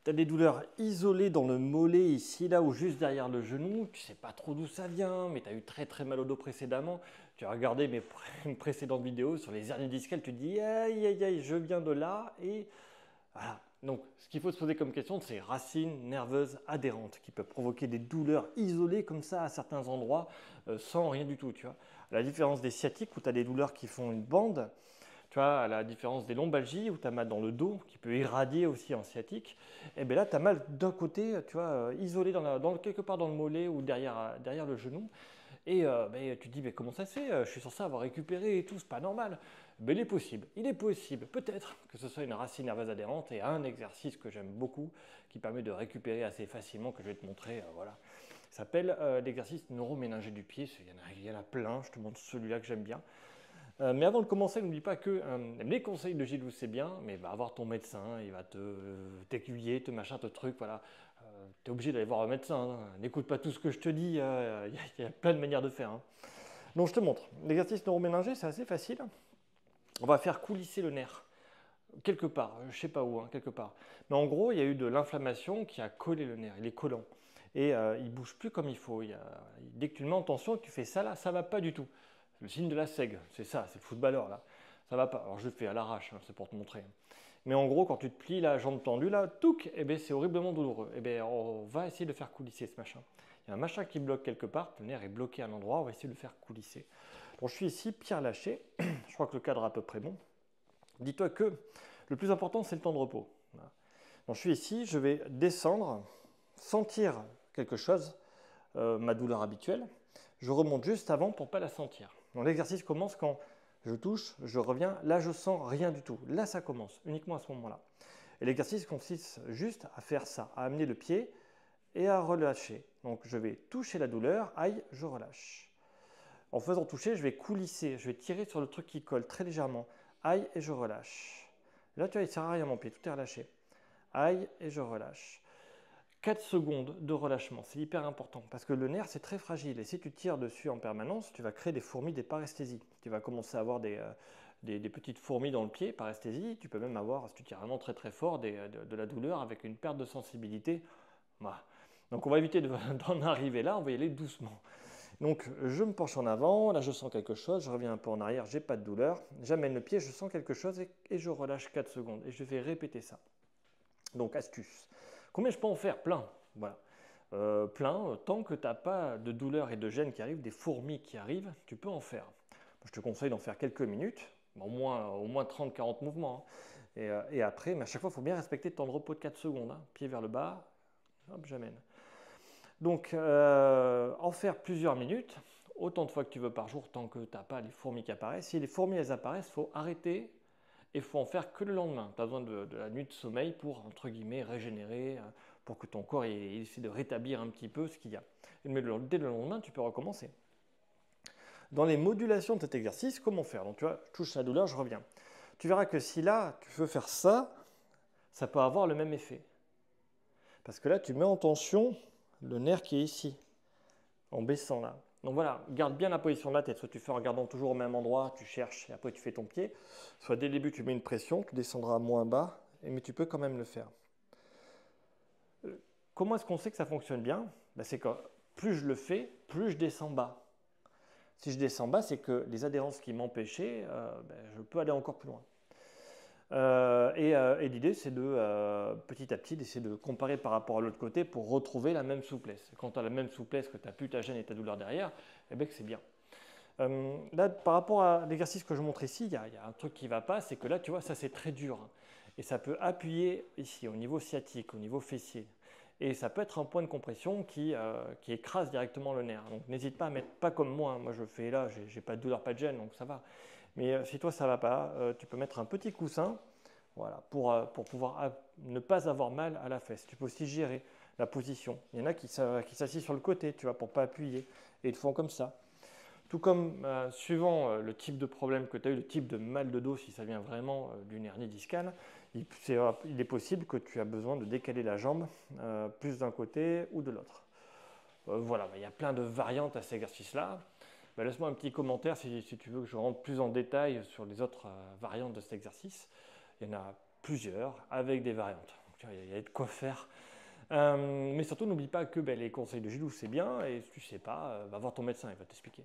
Tu as des douleurs isolées dans le mollet, ici, là, ou juste derrière le genou. Tu sais pas trop d'où ça vient, mais tu as eu très très mal au dos précédemment. Tu as regardé mes précédentes vidéos sur les hernies discales, tu te dis aïe aïe aïe, je viens de là. Et voilà. Donc, ce qu'il faut se poser comme question, c'est racines nerveuses adhérentes qui peuvent provoquer des douleurs isolées comme ça à certains endroits sans rien du tout. Tu vois. À la différence des sciatiques où tu as des douleurs qui font une bande. Tu vois, à la différence des lombalgies où tu as mal dans le dos, qui peut irradier aussi en sciatique, et bien là, tu as mal d'un côté, tu vois, isolé quelque part dans le mollet ou derrière le genou. Et ben, tu te dis, mais comment ça se fait? Je suis censé avoir récupéré et tout, c'est pas normal. Ben, il est possible, peut-être que ce soit une racine nerveuse adhérente et un exercice que j'aime beaucoup qui permet de récupérer assez facilement, que je vais te montrer. Voilà. Ça s'appelle l'exercice neuroméningé du pied. Il y en a plein, je te montre celui-là que j'aime bien. Mais avant de commencer, n'oublie pas que les conseils de Gilles, c'est bien, mais va voir ton médecin, il va t'aiguiller, te machin, te truc, voilà. Tu es obligé d'aller voir un médecin, hein. N'écoute pas tout ce que je te dis, il y a plein de manières de faire, hein. Donc je te montre. L'exercice neuroméningé, c'est assez facile. On va faire coulisser le nerf, quelque part, je ne sais pas où, hein, quelque part. Mais en gros, il y a eu de l'inflammation qui a collé le nerf, il est collant. Et il ne bouge plus comme il faut. Dès que tu le mets en tension, tu fais ça là, ça ne va pas du tout. C'est le signe de la seigue, c'est ça, c'est le footballeur là. Ça va pas. Alors je le fais à l'arrache, hein, c'est pour te montrer. Mais en gros, quand tu te plies la jambe tendue là, touc, eh ben, c'est horriblement douloureux. Eh ben, on va essayer de faire coulisser ce machin. Il y a un machin qui bloque quelque part, le nerf est bloqué à un endroit, on va essayer de le faire coulisser. Bon, je suis ici, pied lâché, je crois que le cadre est à peu près bon. Dis-toi que le plus important, c'est le temps de repos. Voilà. Donc, je suis ici, je vais descendre, sentir quelque chose, ma douleur habituelle. Je remonte juste avant pour ne pas la sentir. Donc l'exercice commence quand je touche, je reviens, là je sens rien du tout. Là ça commence, uniquement à ce moment-là. Et l'exercice consiste juste à faire ça, à amener le pied et à relâcher. Donc je vais toucher la douleur, aïe, je relâche. En faisant toucher, je vais coulisser, je vais tirer sur le truc qui colle très légèrement, aïe et je relâche. Là tu vois, il ne sert à rien mon pied, tout est relâché. Aïe et je relâche. 4 secondes de relâchement, c'est hyper important parce que le nerf c'est très fragile et si tu tires dessus en permanence, tu vas créer des fourmis, des paresthésies. Tu vas commencer à avoir des petites fourmis dans le pied, paresthésie. Tu peux même avoir, si tu tires vraiment très très fort, de la douleur avec une perte de sensibilité. Voilà. Donc on va éviter d'en arriver là, on va y aller doucement. Donc je me penche en avant, là je sens quelque chose, je reviens un peu en arrière, j'ai pas de douleur, j'amène le pied, je sens quelque chose et je relâche 4 secondes et je vais répéter ça. Donc astuce. Combien je peux en faire? Plein. Voilà. Plein, tant que tu n'as pas de douleur et de gêne qui arrivent, des fourmis qui arrivent, tu peux en faire. Je te conseille d'en faire quelques minutes, au moins 30-40 mouvements, hein. Et après, mais à chaque fois, il faut bien respecter le temps de repos de 4 secondes, hein. Pied vers le bas, hop, j'amène. Donc, en faire plusieurs minutes, autant de fois que tu veux par jour, tant que tu n'as pas les fourmis qui apparaissent. Si les fourmis elles apparaissent, il faut arrêter et il faut en faire que le lendemain. Tu as besoin de la nuit de sommeil pour, entre guillemets, régénérer, pour que ton corps essaie de rétablir un petit peu ce qu'il y a. Mais dès le lendemain, tu peux recommencer. Dans les modulations de cet exercice, comment faire? Donc tu vois, je touche la douleur, je reviens. Tu verras que si là, tu veux faire ça, ça peut avoir le même effet. Parce que là, tu mets en tension le nerf qui est ici, en baissant là. Donc voilà, garde bien la position de la tête. Soit tu fais en regardant toujours au même endroit, tu cherches et après tu fais ton pied. Soit dès le début, tu mets une pression, tu descendras moins bas, mais tu peux quand même le faire. Comment est-ce qu'on sait que ça fonctionne bien? C'est que plus je le fais, plus je descends bas. Si je descends bas, c'est que les adhérences qui m'empêchaient, je peux aller encore plus loin. Et l'idée, c'est de petit à petit d'essayer de comparer par rapport à l'autre côté pour retrouver la même souplesse. Quand tu as la même souplesse, que tu n'as plus ta gêne et ta douleur derrière, que c'est bien. Là, par rapport à l'exercice que je montre ici, il y a un truc qui ne va pas, c'est que là, tu vois, ça c'est très dur, hein. Et ça peut appuyer ici, au niveau sciatique, au niveau fessier. Et ça peut être un point de compression qui écrase directement le nerf. Donc n'hésite pas à mettre, pas comme moi, hein. Moi je le fais là, j'ai pas de douleur, pas de gêne, donc ça va. Mais si toi ça ne va pas, tu peux mettre un petit coussin, voilà, pour pouvoir ne pas avoir mal à la fesse. Tu peux aussi gérer la position. Il y en a qui s'assient sur le côté, tu vois, pour ne pas appuyer. Et ils le font comme ça. Tout comme, suivant le type de problème que tu as eu, le type de mal de dos, si ça vient vraiment d'une hernie discale, il est possible que tu as besoin de décaler la jambe plus d'un côté ou de l'autre. Voilà, il y a plein de variantes à cet exercice-là. Laisse-moi un petit commentaire si tu veux que je rentre plus en détail sur les autres variantes de cet exercice. Il y en a plusieurs avec des variantes. Donc il y a de quoi faire. Mais surtout, n'oublie pas que les conseils de Gilou, c'est bien, et si tu sais pas, va voir ton médecin, il va t'expliquer.